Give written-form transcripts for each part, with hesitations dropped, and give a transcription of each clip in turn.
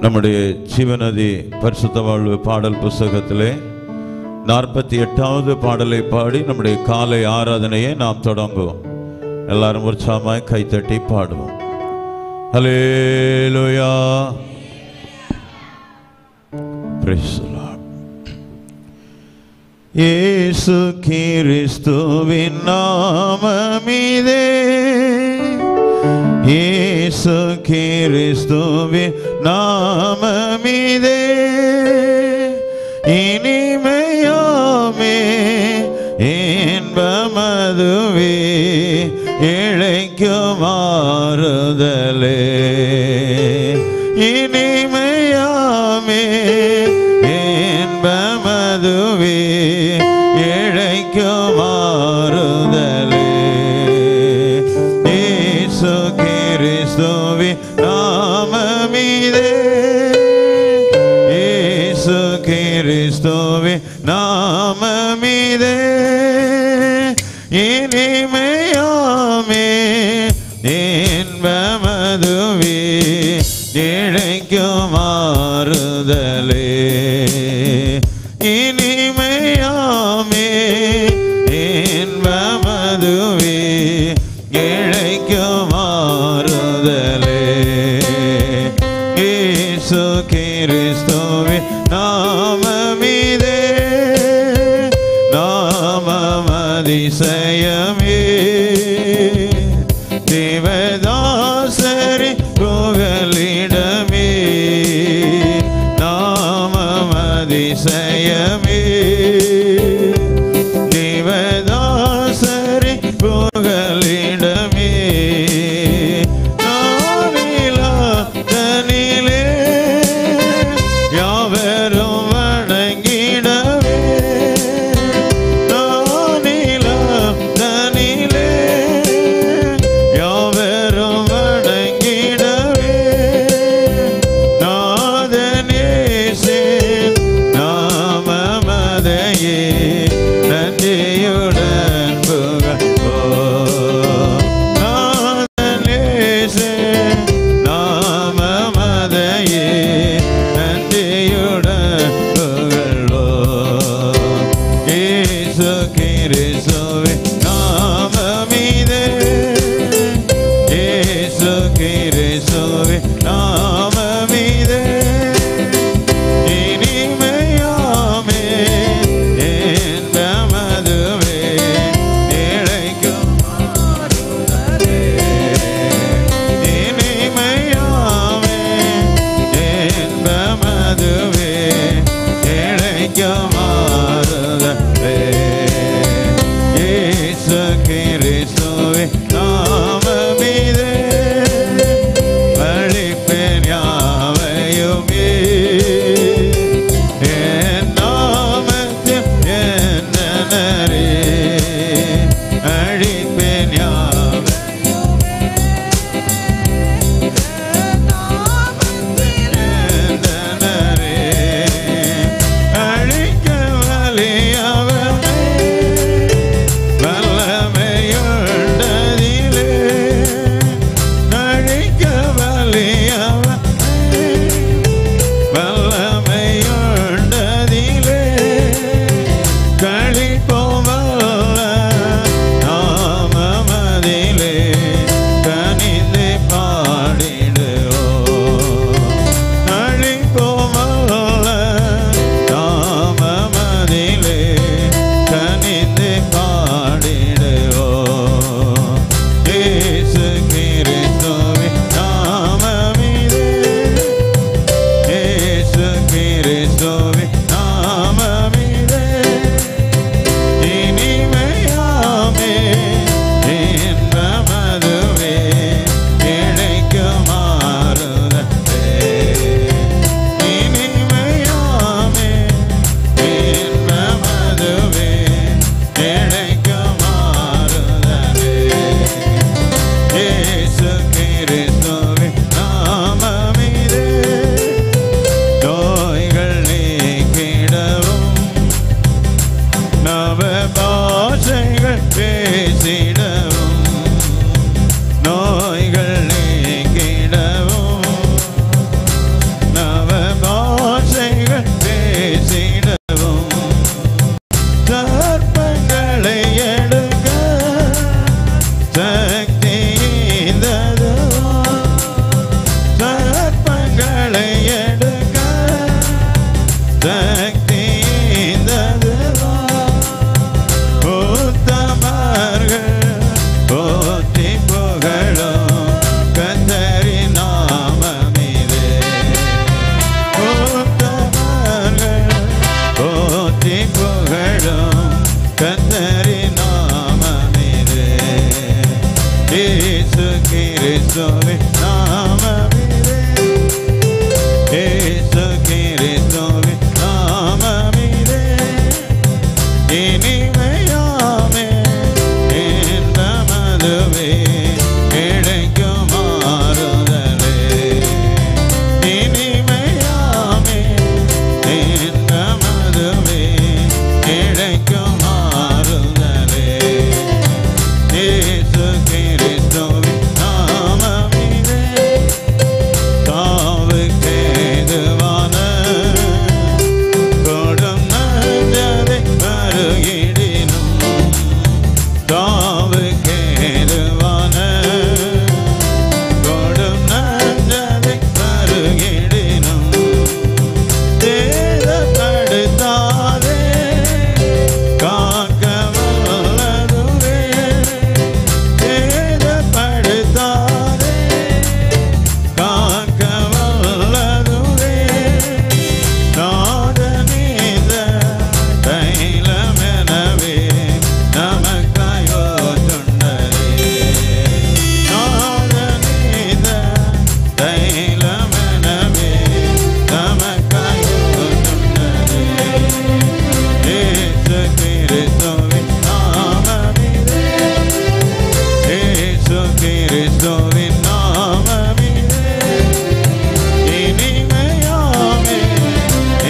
நம்முடைய ஜீவநதி பரிசுத்த வாழ்வு பாடல் புஸ்தகத்திலே 48வது பாடலை பாடி நம்முடைய காலை ஆராதனையை நாம் தொடங்குவோம். எல்லாரும் உற்சாகமாய் கைத்தட்டி பாடுவோம். ஹல்லேலூயா. Praise the lord. இயேசு கிறிஸ்துவின் நாமமிதே, இயேசு கிறிஸ்துவின் நாமமிதே, இனிமையாமே இன்பமதுவே, இழைக்கும் ஆறுதலே, இனிமையாமே இன்பமதுவே, இழைக்கும் ஆறுதலே. இயேசு கிறிஸ்துவின் நாமமிதே, இயேசு கிறிஸ்துவின் நாமமிதே, இனிமையாமே இன்பமதுவே, இழைக்கும் ஆறுதலே, இனிமையாமே இன்பமதுவே, இழைக்கும் ஆறுதலே. இயேசு கிறிஸ்துவின் நாமமிதே, நாமம் அதிசயமே, தேவதாசரி புகலிடமே, நாமம் அதிசயமே, தேவதாசரி புகலிடமே, நானிலா தனிலே யாவரும் வணங்கிடவே, நானிலா தனிலே யாவரும் வணங்கிடவே, நாதனேசே நாமமதையே நன்றியுடன் புகழ்வோம், நாதனேசே நாமமதையே நன்றியுடன் புகழ்வோம். இயேசு கிறிஸ்துவின் நாமமிதே, இயேசு கிறிஸ்துவின் நாமமிதே, இனிமையாமே இன்பமதுவே, இழைக்கும் ஆறுதலே, இனிமையாமே இன்பமதுவே, இழைக்கும் ஆறுதலே. இயேசு கிறிஸ்துவின் நாமமிதே, அழிப்பேன் யாவையுமே, என் நாமத்தில் என்னனரே, அழிப்பேன் யாவையுமே, என்னனரே, அழிக்க கிறிஸ்துவின் நாமமிதே, இயேசு கிறிஸ்துவின் நாமமிதே, இனிமையாமே இன்பமதுவே கிடைக்கும் ஆறுதலே, இனிமையாமே இன்பமதுவே கிடைக்கும் ஆறுதலே, இயேசு கிறிஸ்துவின் நாமமிதே, தாவுக்கேதுவான கொடும் நஞ்சதை வருகிடினும், தாவுக்கேதுவான கொடும் நஞ்சதை வருகிடினும், சேதப்படுத்தாதே காக்க வல்லதுவே, சேதப்படுத்தாதே காக்க வல்லதுவே, நாதநீத தைலமெனவே நமக்காயோ சொன்னதே, நாதநீத தைலமெனவே நமக்காயோ சொன்னதே, இயேசு கிறிஸ்துவின் நாமமிதே, இயேசு கிறிஸ்துவின் நாமமிதே, இனிமையாமே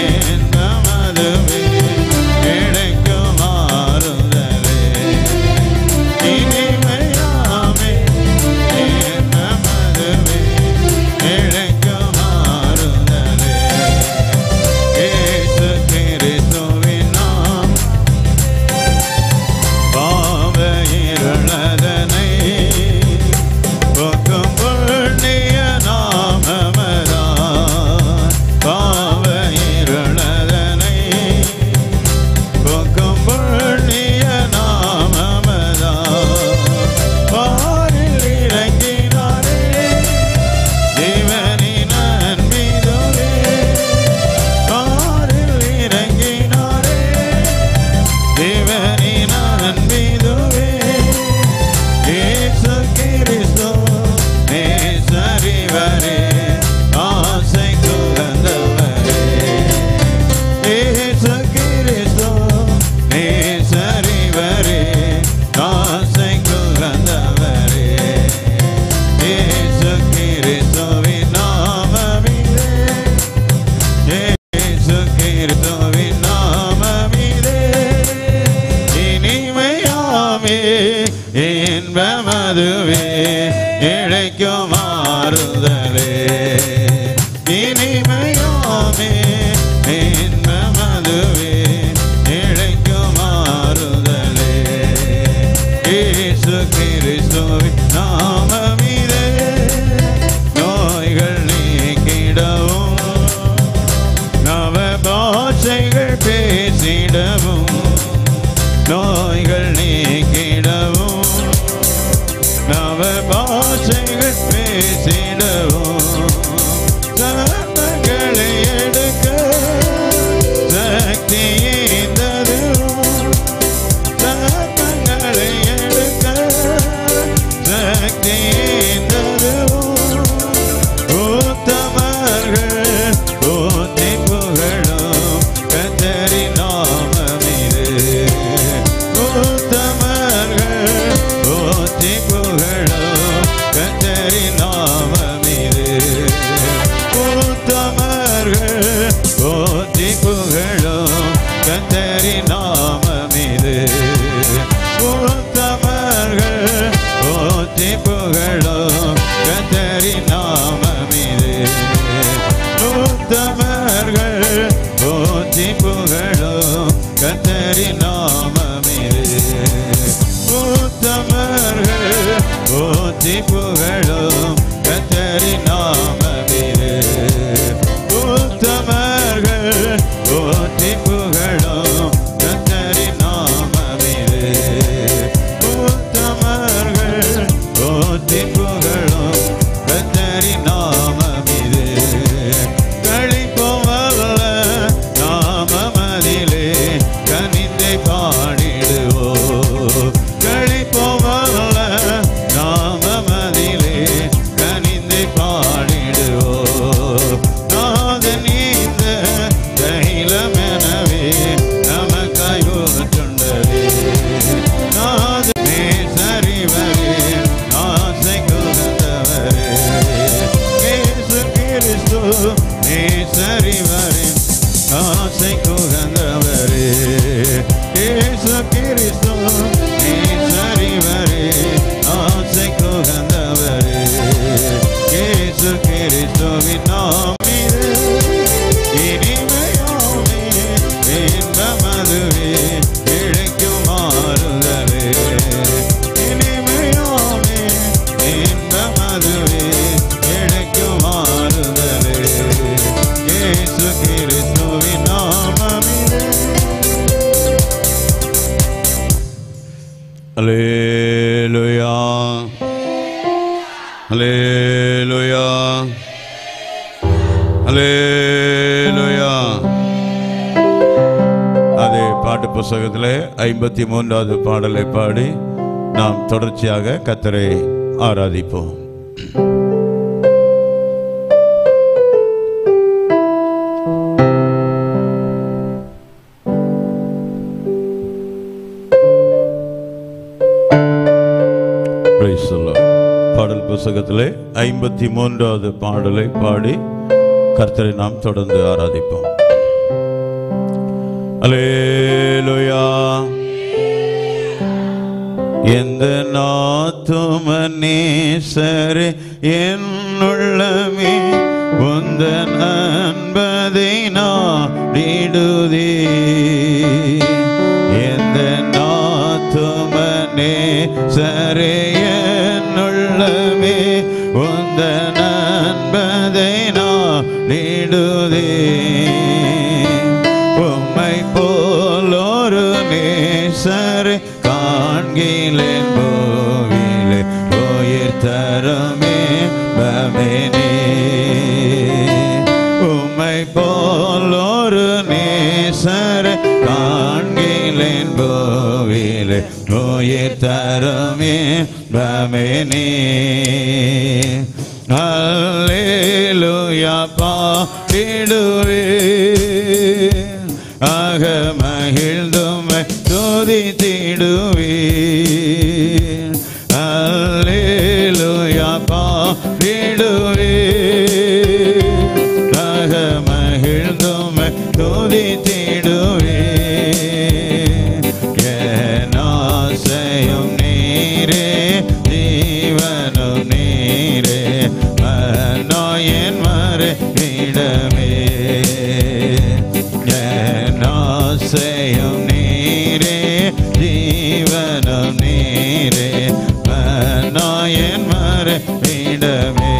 இன்பமதுவே கிடைக்கும் ஆறுதலே, இனிமையாமே இன்பமதுவே கிடைக்கும் ஆறுதலே, இயேசு கிறிஸ்துவின் நாமம் பாவ இருளதனை போக்கும் புண்ணிய நாமமதான், பாவ இருளதனை போக்கும் புண்ணிய நாமமதான், பாரில் இறங்கினாரே தேவனின் அன்பிதுவே, பாரில் இறங்கினாரே தேவனின் அன்பிதுவே, இயேசு கிறிஸ்து நேசரிவரே ஆசை குழந்தவரே, இயேசு கிறிஸ்து நேசரிவரே ஆசை குழந்தவரே, இயேசு கிறிஸ்துவின் நாமமிதே, இயேசு கிறிஸ்துவின் நாமமிதே, இனிமையாமே இன்பமதுவே கிடைக்கும் ஆறுதலே, இனிமையாமே இன்பமதுவே கிடைக்கும் ஆறுதலே, இயேசு கிறிஸ்துவின் நாமமிதே, நோய்கள் நீக்கிடவும் நவ பாஷைகள் பேசிடவும், நோய்கள் நீக்கிடவும் நவ பாஷைகள் பேசிடவும், சத்தங்களை எடுக்க சக்தி ஈந்ததும், சத்தங்களை எடுக்க சக்தி ஈந்ததும், உத்தமர்கள் போற்றி புகழும் கர்த்தரின் நாமமிது, உத்தமர்கள் போற்றி புகழும் கர்த்தரின் நாமமிது, நேசரிவரே ஆசை குகந்தவரே இயேசு கிறிஸ்து நேசரிவரே ஆசை குகந்தவரே இயேசு கிறிஸ்துவின் நாமத்திலே இனிமையாமே இன்பமதுவே இழைக்கும் ஆறுதலே இனிமையாமே இன்பமதுவே இழைக்கும் ஆறுதலே இயேசு கிறிஸ்துவின் நாமத்திலே. அல்லேலூயா அல்லேலூயா அல்லேலூயா. அதே பாட்டு புஸ்தகத்திலே 53வது பாடலை பாடி நாம் தொடர்ச்சியாக கர்த்தரை ஆராதிப்போம். பாடல் புஸ்தகத்திலே 53வது பாடலை பாடி கர்த்தரை நாம் தொடர்ந்து ஆராதிப்போம். அல்லேலூயா. எந்த நாத்தும நேசரே என்னுள்ளமே உந்தன் அன்பதை நாடிடுதே. எந்த நாத்தும நேசரே என்னுள்ளமே உந்தன் அன்பதை நாடிடுதே. உம்மை போல் ஒரு நேசரை காண்கிலேன் பூவிலே உயிர் தருமே பமேனே. உம்மை போல் ஒரு நேசரை காண்கிலேன் பூவிலே உயிர் தருமே பமேனே. அல்லேலூயா பாடிடுவேன் ஆக மகிழ்ந்தும்மை துதித்திடுவேன். அல்லேலூயா பாடிடுவேன் ஆக மகிழ்ந்தும்மை துதித்திடுவேன். என் ஆசையும் நீரே ஜீவனும் நீரே மனோயன் மறைவிடமே. என் ஆசையும் நீரே ஜீவனும் நீரே மனோயன் மறைவிடமே.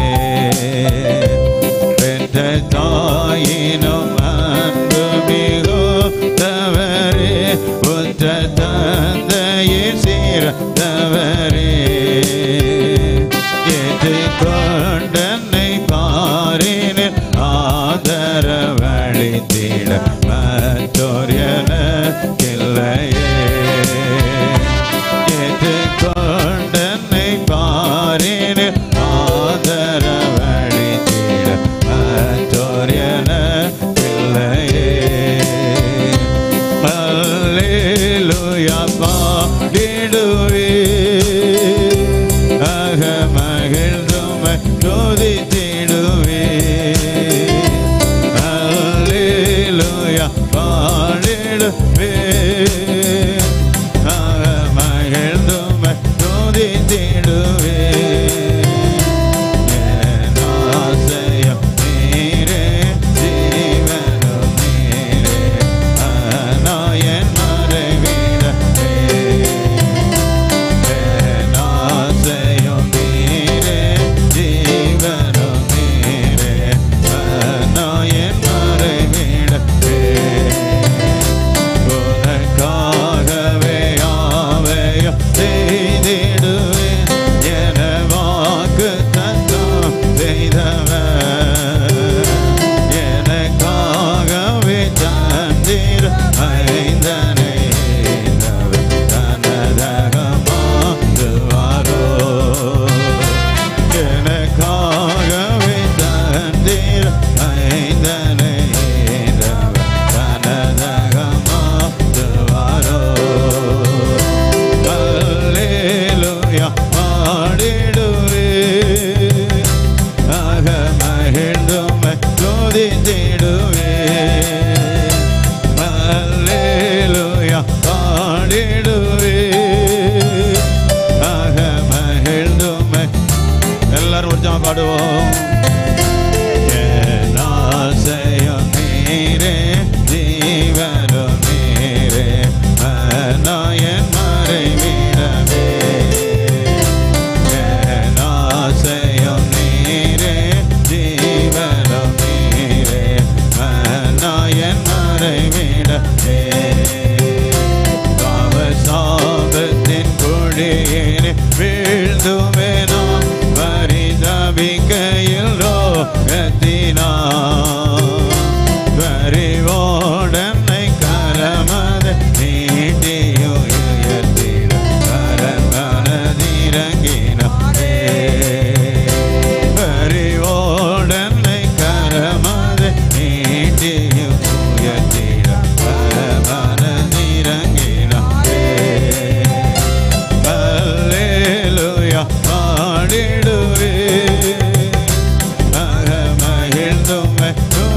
பெற்ற தாயினும் அன்பு மிகுந்தவரே உற்ற தந்தையின் சிறந்தவரே. ஏற்றுக்கொண்டனை பாரினில் ஆதரவளித்திட மற்றோர் எனக்கில்லையே. ஏற்றுக்கொண்டனை பாரினில் ஆதரவளித்திட மற்றோர் எனக்கில்லையே. அல்லேலூயா பாடிடுவேன் ஆக மகிழ்ந்தும்மை துதித்திடுவேன். அல்லேலூயா பாடிடுவேன் ஆக மகிழ்ந்தும்மை துதித்திடுவேன். என் ஆசையும் நீரே ஜீவனும் நீரே மனோயன் மறைவிடமே. என் ஆசையும் நீரே ஜீவனும் நீரே மனோயன் மறைவிடமே. உன்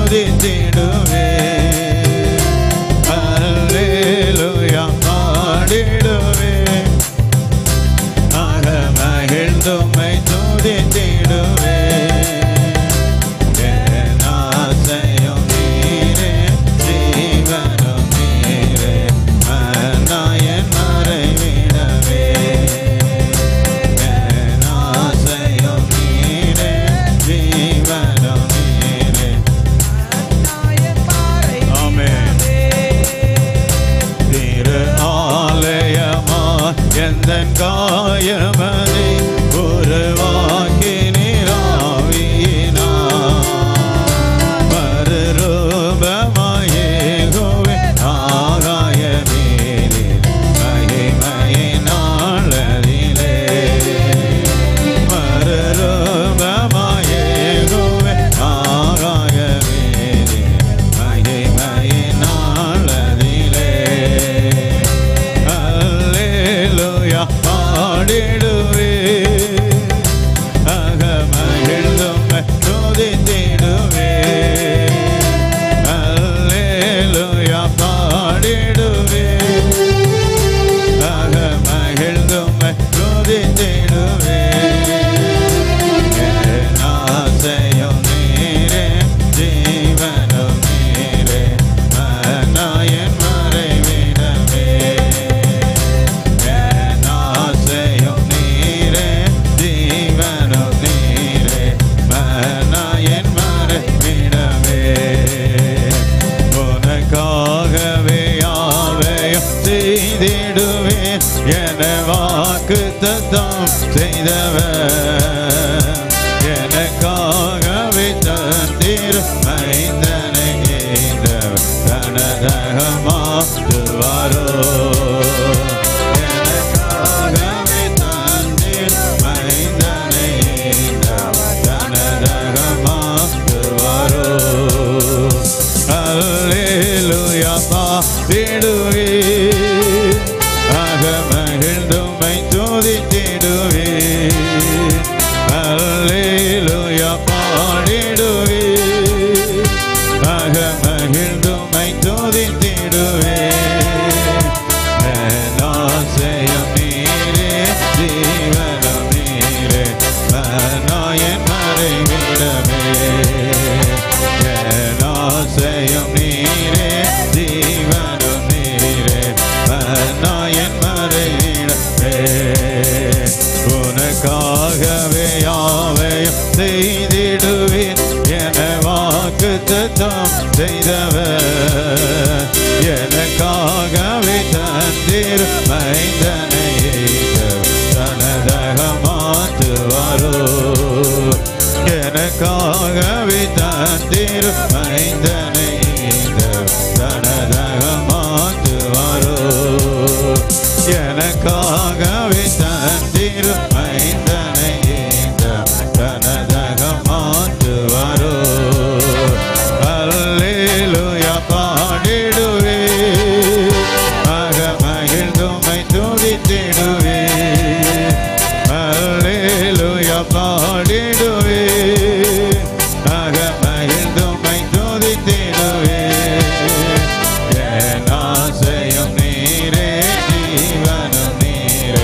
துதித்திடுவே. அல்லேலூயா பாடிடுவே. ஆக மகிழ்ந்துமை துதித்திடுவே. என் ஆசையும் நீரே, ஜீவனும் நீரே, மன்னாயன் மறைவிடவே. என் ஆசையும் நீரே, ஜீவனும் நீரே. ஆமென். திரு ஆலயமா எந்தன் காயமனை உருவாக்கி நீராவியினார். மறுரூபமாயேகுவே ஆகாய மீதில் மகிமையினாளதிலே. மறுரூபமாயேகுவே ஆகாய மீதில் மகிமையினாளதிலே. அல்லேலூயா பாடிடுவே. ஆக மகிழ்ந்துமை துதித்திடுவே. அல்லேலூயா பாடிடுவே. ஆக மகிழ்ந்துமை துதித்திடுவே. என் ஆசையும் நீரே, ஜீவனும் நீரே, மன்னாயன் மறைவிடமே. என் ஆசையும் நீரே, ஜீவனும் நீரே, மன்னாயன் மறைவிடமே. உனக்காகவே யாவையும் செய்திடுவேன் என வாக்கு தத்தம் செய்தவர். எனக்காகவே தந்தீர் மைந்தனை ஈந்தவர் தனதகமாற்றுவாரோ. எனக்காகவே தந்தீர் மைந்தனை ஈந்தவர் தனதகமாற்றுவாரோ. அல்லேலூயா பாடிடுவே. ஆக மகிழ்ந்துமை துதித்திடுவே. அல்லேலூயா பாடிடுவே. ஆக மகிழ்ந்துமை துதித்திடுவே. என் ஆசையும் நீரே, ஜீவனும் நீரே, மன்னாயன் மறைவிடமே. என் ஆசையும் நீரே, ஜீவனும் நீரே, மன்னாயன் மறைவிடமே. உனக்காகவே யாவையும் செய்திடுவேன் என வாக்கு தத்தம் செய்தவர். எனக்காகவே தந்தீர் மைந்தனை ஈந்தவர் தனதகமாற்றுவாரோ. எனக்காகவே தந்தீர் மைந்தனை ஈந்தவர் தனதகமாற்றுவாரோ. எனக்காகவே தந்தீர் மைந்தனை ஈந்தவர் தனதகமாற்றுவாரோ. அல்லேலூயா பாடிடுவே. ஆக மகிழ்ந்துமை துதித்திடுவே. அல்லேலூயா பாடிடுவே. ஆக மகிழ்ந்துமை துதித்திடுவே. என் ஆசையும் நீரே, ஜீவனும் நீரே,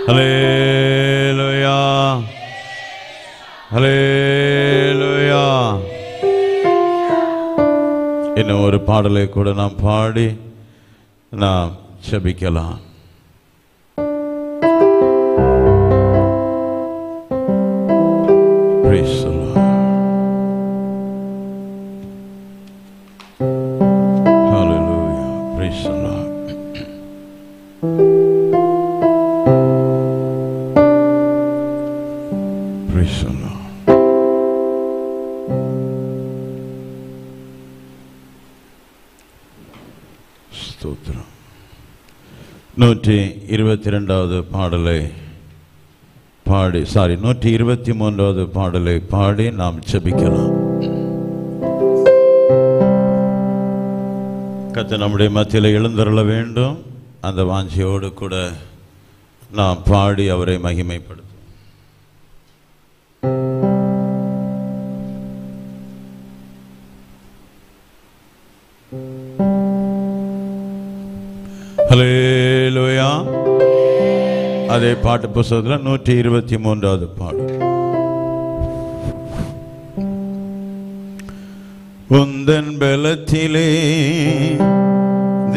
ஹல்லேலூயா, ஹல்லேலூயா. இன்னும் ஒரு பாடலை கூட நாம் பாடி நாம் ஜெபிக்கலாம். Praise the Lord. Hallelujah. Praise the Lord. Praise the Lord. ஸ்தோத்திரம். 122வது பாடலை பாடி 123வது பாடலை பாடி நாம் ஜெபிக்கலாம். கர்த்தர் நம்முடைய மத்தியில் எழுந்தருள வேண்டும். அந்த வாஞ்சையோடு கூட நாம் பாடி அவரை மகிமைப்படுத்தும். ஹல்லேலூயா. அதே பாட்டு புத்தகத்தில் 123வது பாடல். உந்தன் பலத்திலே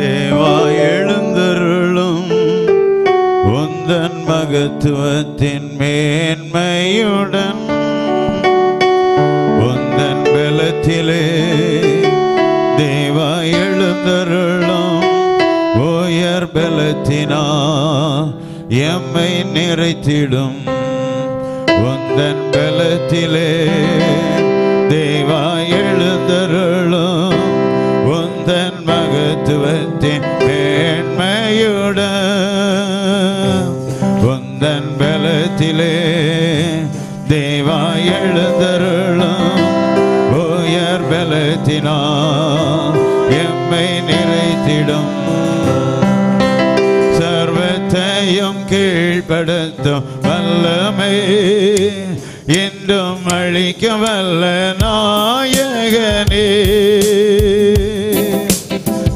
தேவா எழுந்தருளும், உந்தன் மகத்துவத்தின் மேன்மையுடன், உந்தன் பலத்திலே தேவா எழுந்தருளும், உயர் பலத்தினா எம்மை நிறைத்திடும், உந்தன் பலத்திலே தேவா எழுந்தருளும், உந்தன் மகத்துவத்தின் மேன்மையுடன், உந்தன் பலத்திலே தேவா எழுந்தருளும், உயர் பலத்தினா எம்மை நிறைத்திடும், சர்வத்தையும் கீழ்ப்படுத்தும் வல்லமை என்றும் அழிக்க வல்ல நாயகனே,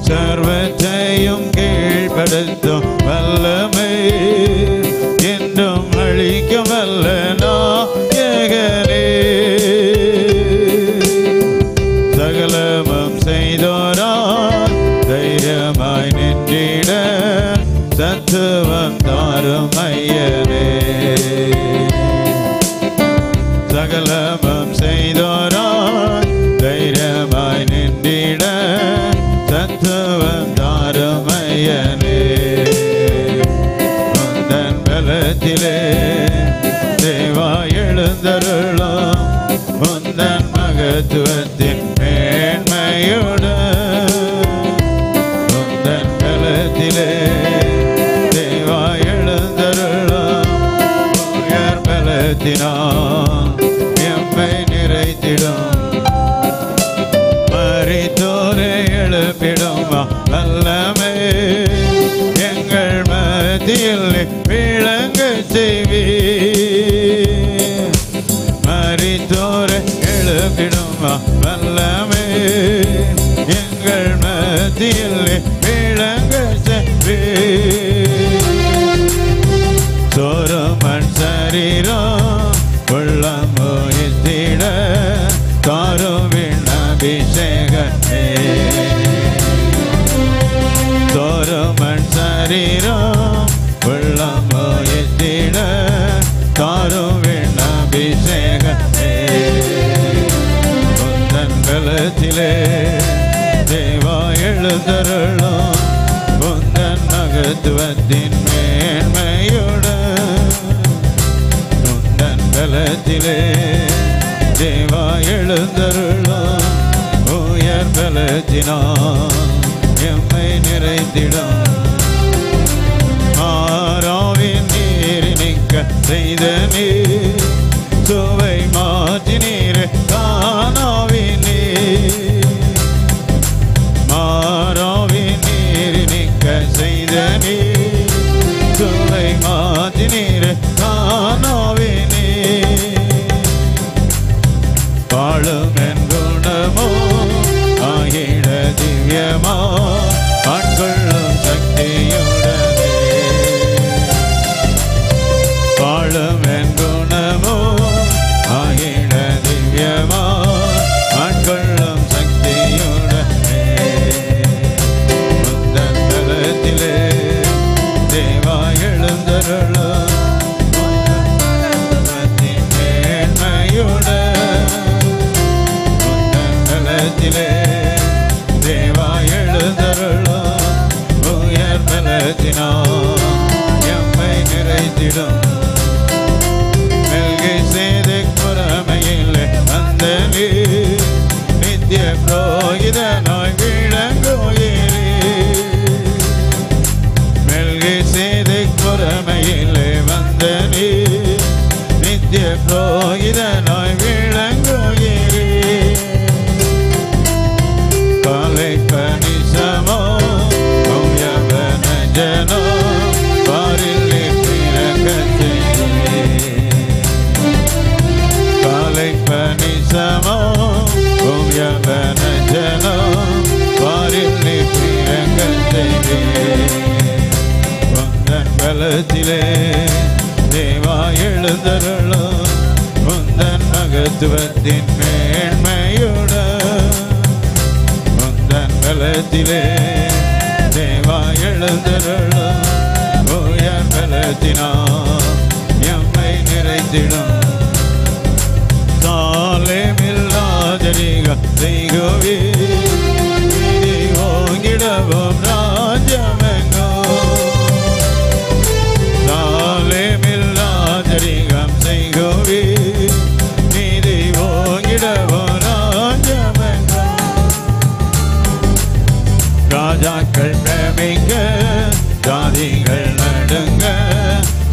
சர்வத்தையும் கீழ்ப்படுத்தும் வல்லமை என்றும் அழிக்க வல்ல நாயகனே, சகலமும் செய்தோரால் தைரியமாய் நின்றிட சத்துவம் தாரும் ஐயனே, சகலமும் செய்தோரால் தைரியமாய் நின்றிட சத்துவம் தாரும் ஐயனே, உந்தன் பலத்திலே தேவா எழுந்தருளும், உந்தன் மகத்துவத்தின் மேன்மையுடன், உந்தன் பலத்திலே தேவா எழுந்தருளும், உயர் பலத்தினா எம்மை நிறைத்திடும், மரித்தோரை எழுப்பிடும் வல்லமை எங்கள் மத்தியில் விளங்க செய்வீர், மரித்தோரை எழுப்பிடும் வல்லமை எங்கள் மத்தியில் விளங்க செய்வீர், சோரமன் சரீரம் உள்ளம் மோயித்திட தாருவின் அபிஷேகமே, சோரமன் சரீரம் உள்ளம் மோயித்திட தாருவின் அபிஷேகமே, உந்தன் பலத்திலே தேவா எழுந்தருளும், உந்தன் மகத்துவத்தின் மேன்மையுடன், உந்தன் பலத்திலே தேவா எழுந்தருளும், உயர் பலத்தினா எம்மை நிறைத்திடும், ஆராவின் நீர் நிற்க செய்த நீர் சுவை மாற்றி நீர் காணாவின் நீர், மாறாவின் நீர் நிற்க செய்த நீர் சுவை மாற்றி நீர் காணாவின் நீர், வாழும் என் குணமோ ஆகிட திவ்யமா ஆட்கொள்ளும் சக்தியுடனே, எழுந்தருளும் தேவா எழுந்தருளும் உயர் பலத்தினால் எம்மை நிறைத்திடும் மெல்கை செய்து பொறாமையில் வந்த நீர் நித்திய புரோகிதனாய் விளங்குகிறீர் மெல்கை செய்து பொறாமையில் வந்த நீர் நித்திய புரோகிதனாய் விளங்குகிறீர் காலை பனி சமோ யவன ஜனோ பாரில் பிறக்கச்சே காலை பனி சமோ யவன ஜனோ பாரில் பிறக்கச்சே உந்தன் பலத்திலே தேவா எழுந்தருளும் உந்தன் மகத்துவத்தின் மேன்மையுடன் உந்தன் பலத்திலே தேவா எழுந்தருளும் உயர் பலத்தினால் எம்மை நிறைத்திடும் சாலேமில்லாதரிக செய்குவி விதி ஓங்கிடவும் ராஜமெங்கோ சாலேமில்லாதரிகம் செய்குவி நீதி ஓங்கிடவும் ராஜமெங்கோ ராஜாக்கள் பிரமிக்க ஜாதிகள் நடுங்க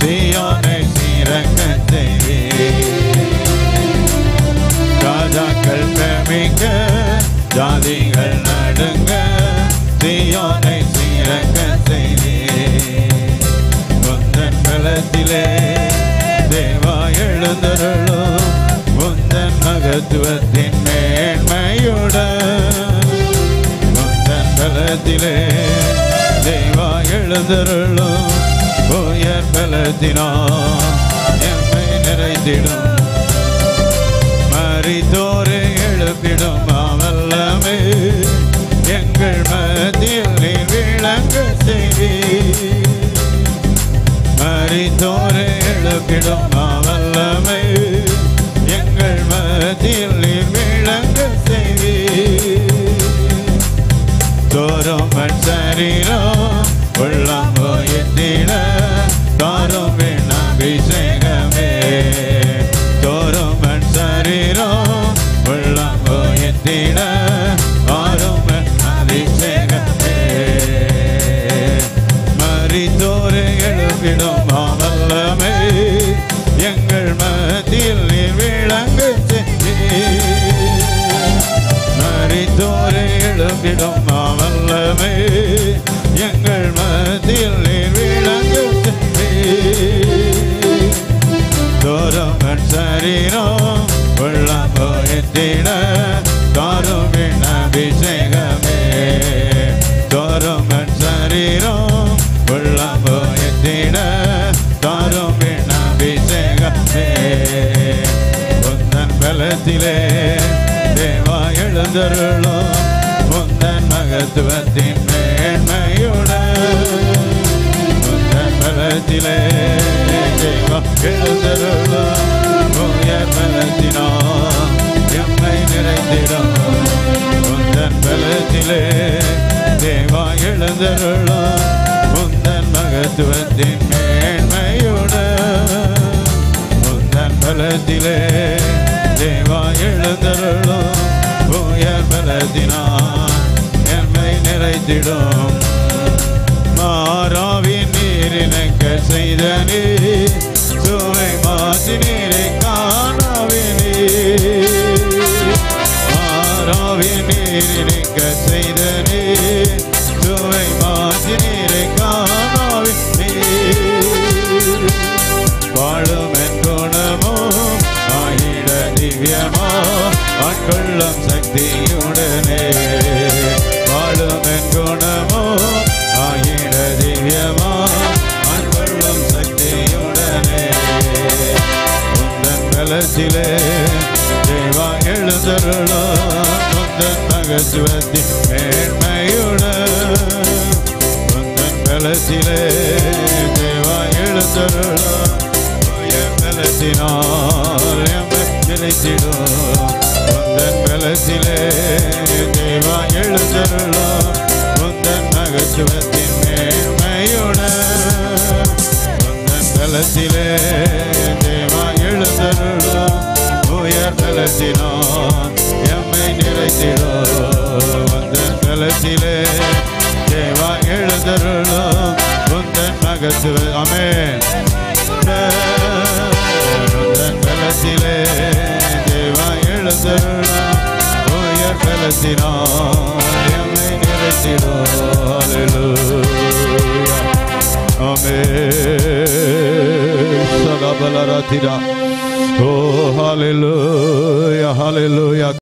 சீயோனை சீரங்க செய்வீர் ராஜாக்கள் பிரமிக்க ஜாதிகள் நடுங்க சீயோனை சீரங்க செய்வீர் உந்தன் பலத்திலே தேவா எழுந்தருளும் உந்தன் மகத்துவத்தின் மேன்மையுடன் பலத்திலே தேவா எழுந்தருளும் உயர் பலத்தினால் எம்மை நிறைத்திடும் மரித்தோரை எழுப்பிடும் வல்லமை எங்கள் மத்தியில் நீர் விளங்க செய்வீர் மரித்தோரை எழுப்பிடும் வல்லமை எங்கள் மத்தியில் நீர் விளங்க செய்வீர் தோறும் சரீரம் உள்ளம் போயிட தாரும் அபிஷேகமே தோறும் சரீரம் உள்ளம் போயிட தாரும் அபிஷேகமே மரித்தோரை எழுப்பிடும் வல்லமை எங்கள் மத்தியில் நீர் விளங்க செய்வீர் மரித்தோரை எழுப்பிடும் வல்லமை எங்கள் மத்தியில் நீர் விளங்க செய்வீர் தோறும் சரீரம் உள்ளம் போயிட தாரும் அபிஷேகமே தோறும் சரீரம் உள்ளம் போயிட தாரும் அபிஷேகமே உந்தன் பலத்திலே தேவா எழுந்தருளும் உந்தன் மகத்துவத்தின் மேன்மையுடன் உந்தன் பலத்திலே தேவா எழுந்தருளும் உயர் பலத்தினால் எம்மை நிறைத்திடும் உந்தன் பலத்திலே தேவா எழுந்தருளும் உந்தன் மகத்துவத்தின் மேன்மையுடன் உந்தன் பலத்திலே தேவா எழுந்தருளும் உயர் பலத்தினால் எம்மை நிறைத்திடும் மாறாவின் நீரினக்க செய்த நீர் சுவை மாற்றி நீரை காணாவினே மாறாவின் நீரினக்க செய்த நீர் சுவை மாற்றி நீரை காணாவினே வாழும் என் குணமோ ஆயிட திவ்யமா ஆட்கொள்ளும் சக்தியுடனே வாழும் என் குணமோ ஆயிட திவ்யமா ஆட்கொள்ளும் சக்தியுடனே உந்தன் பலத்திலே தேவா எழுந்தருளும் உந்தன் மகத்துவத்தின் மேன்மையுடன் உந்தன் பலத்திலே தேவா எழுந்த எழுந்தருளும் உயர் பலத்தினால் எம்மை நிறைத்திடும் உந்தன் பலத்திலே தேவா எழுந்தருளும் உந்தன் மகத்துவத்தின் மேன்மையுடன் உந்தன் பலத்திலே தேவா எழுந்தருளும் உயர் பலத்தினால் எம்மை நிறைத்திடும் உந்தன் பலத்திலே தேவா எழுந்தருளும் உந்தன் மகத்துவ ஆமென் உந்தன் பலத்திலே தேவா எழுந்தருளும் உயர் பலத்தினால் எம்மை நிறைத்திடும் ஹல்லேலூயா ஆமென் சதபலரதிரா ஓ ஹல்லேலூயா ஹல்லேலூயா